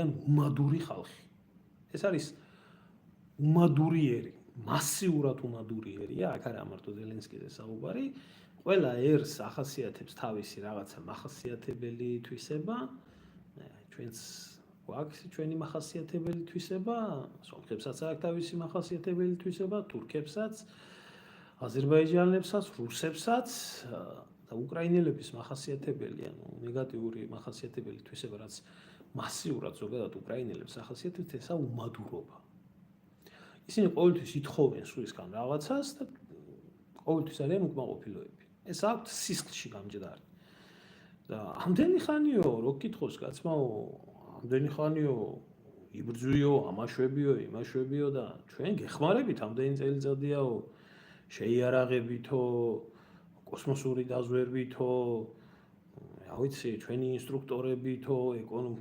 ან უმადური ხალხი. ეს არის უმადურიერი, მასიურად უმადურიერია, აქ არა მარტო ზელენსკიზე საუბარი, ყველა ერს ახასიათებს თავისი რაღაცა მახასიათებელი თვისება, ჩვენც გვაქვს ჩვენი მახასიათებელი თვისება, სომხებსაც აქვს თავისი მახასიათებელი თვისება, თურქებსაც, აზერბაიჯანელებსაც, რუსებსაც და უკრაინელების მახასიათებელი, ანუ ნეგატიური მახასიათებელი თვისება, რაც მასიურად ზოგადად უკრაინელებს ახასიათებს, ესა უმადურობა. ისინი ყოველთვის ითხოვენ სულისგან რაღაცას და ყოველთვის არიან უკმაყოფილოები. ეს აქვთ სისხლში გამჯდარი. და ამდენი ხანიო, რო გკითხოს კაცმაო, ამდენი ხანიო იბრძვიო, ამაშვებიო, იმაშვებიო და ჩვენ გეხმარებით ამდენი წელიწადიაო, შეიარაღებითო, კოსმოსური დაზვერვითო, რა ვიცი, ჩვენი ინსტრუქტორებითო,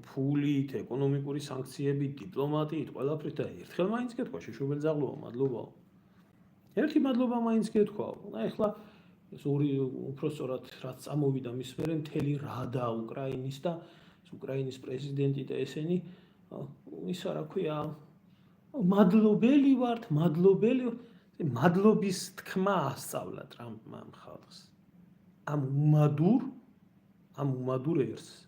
ფულით, ეკონომიკური სანქციებით, დიპლომატიით, ყველაფრით და ერთხელ მაინც გეთქვა შეშობილ ძაღლოა, მადლობაო. ერთი მადლობა მაინც გეთქვაო. და ეხლა ეს ორი უпростоრად რაც წამოვიდა მის მერე მთელი რადა უკრაინის და უკრაინის პრეზიდენტი და ესენი ისა რა ქვია მადლობელი ვართ, მადლობის თქმა ასწავლა ტრამპმა ხალხს. ამ უმადურ ერს.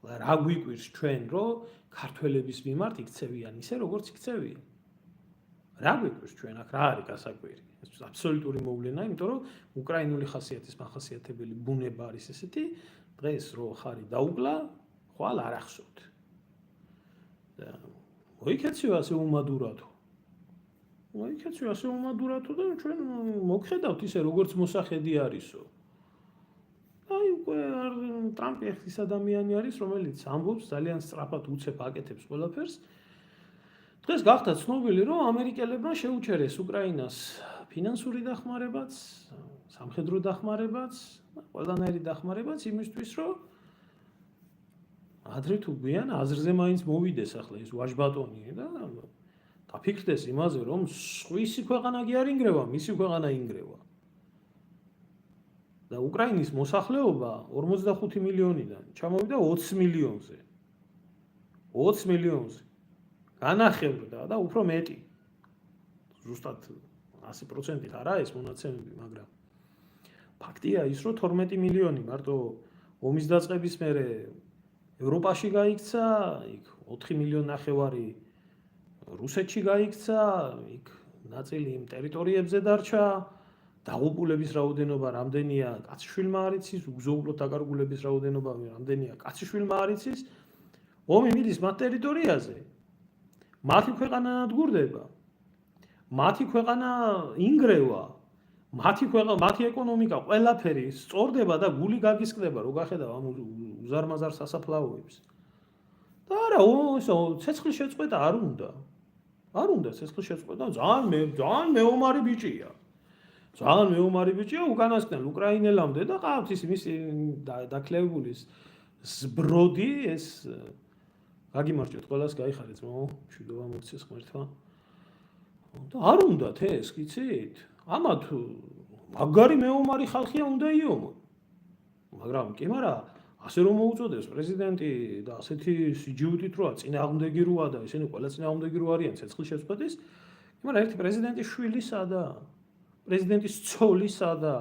რა გვიკვირს ჩვენ, რომ ქართველების მიმართ იქცევიან ისე, როგორც იქცევიან. რა გვიკვირს ჩვენ აქ რა არის გასაკვირი? ეს აბსოლუტური მოვლენაა, იმიტომ რომ უკრაინული ხასიათის მახასიათებელი ბუნება არის ესეთი, დღეს რო ხარი დაუკლა, ხვალ არ ახსოვთ. და მოიქეციო ასე უმადურათო. და ჩვენ მოგხედავთ ისე, როგორც მოსახედი არისო. აი უკვე ტრამპი ეს ადამიანი არის, რომელიც ამბობს ძალიან სწრაფად უცებ აკეთებს ყველაფერს. დღეს გახდა ცნობილი, რომ ამერიკელებმა შეუჩერეს უკრაინას ფინანსური დახმარებაც, სამხედრო დახმარებაც, ყველანაირი დახმარებაც იმისთვის, რომ ადრე თუ გვიან აზრზე მაინც მოვიდეს ახლა ეს ვაჟბატონი და დაფიქრდეს იმაზე, რომ სხვისი ქვეყანა კი არ ინგრევა, მისი ქვეყანა ინგრევა. და უკრაინის მოსახლეობა 45 მილიონიდან ჩამოვიდა 20 მილიონზე. 20 მილიონზე. განახევრდა და უფრო მეტი. ზუსტად 100% არა ეს მონაცემები, მაგრამ ფაქტია ის, რომ 12 მილიონი მარტო ომის დაწყების მერე ევროპაში გაიქცა, იქ 4 მილიონი ნახევარი რუსეთში გაიქცა, იქ ნაწილი იმ ტერიტორიებზე დარჩა. დაღუპულების რაოდენობა რამდენია, კაცშვილმა არ იცის, უგზოვლოდ დაკარგულების რაოდენობა რამდენია, კაცშვილმა არ იცის. ომი მიდის მათ ტერიტორიაზე. მათი ქვეყანა ნადგურდება. მათი ქვეყანა ინგრევა. მათი ეკონომიკა ყველაფერი სწორდება და გული გაგისკდება, რო გახედავ ამ უზარმაზარ სასაფლაოებს. და არა, ცეცხლის შეწყვეტა არ უნდა. არ უნდა ცეცხლის შეწყვეტა, ძალიან მეომარი ბიჭია. ძალიან მეომარი ბიჭია, უკანასკნელ უკრაინელამდე და ყავთ ის მისი დაქლევებული ზბროდი, ეს გაგიმარჯვეთ ყველას, გაიხარეთ მო, მშვიდობა მოგცეს ღმერთმა. და არ უნდათ ეს, გიცით? ამათ მაგარი მეომარი ხალხია უნდა იომო. მაგრამ კი, მაგრამ ასე რომ მოუწოდეს პრეზიდენტი და ასეთი სიჯიუტით როა წინააღმდეგი როა და ესენი ყველა წინააღმდეგი რო არიან ცეცხლის შეწყვეტის, მაგრამ ერთი პრეზიდენტის შვილისა და პრეზიდენტის ცოლისა და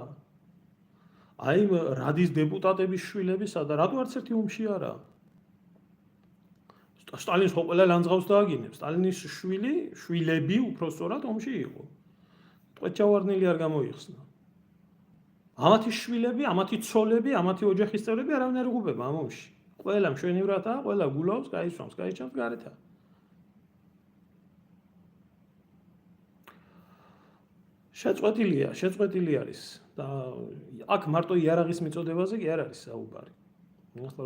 აი რადის დეპუტატების შვილებისა და რატო არც ერთი ომში არა? სტალინს ხო ყველა ლანძღავს დააგინებს. სტალინის შვილები უпростоრად ომში იყო. ტყვეჩავარდნილი არ გამოიხსნა. ამათი შვილები, ამათი ცოლები, ამათი ოჯახის წევრები არავინ არ იღუპება ამ ომში. ყველა მშვენივრათაა, ყველა გულავს, გაისვამს, გაიჩამს გარეთა. შეწყვეტილი არის და აქ მარტო იარაღის მიწოდებაზე კი არ არის საუბარი. ახლა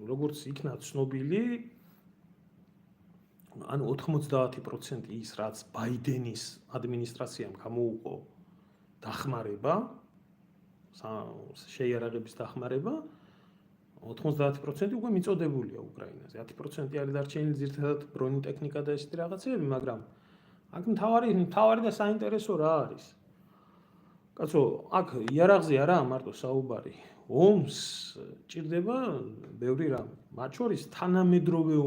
როგორც იქნა ცნობილი, ანუ 90% ის რაც ბაიდენის ადმინისტრაციამ გამოუყო დახმარება, შეიარაღების დახმარება, 90% უკვე მიწოდებულია უკრაინაზე. 10% არის დარჩენილი ძირითადად ბრონიტექნიკა და ესეთი რაღაცები, მაგრამ აქ მთავარი და საინტერესო რა არის? კაცო, აქ იარაღზე არაა მარტო საუბარი. ომს ჭირდება ბევრი რამ. მათ შორის თანამედროვე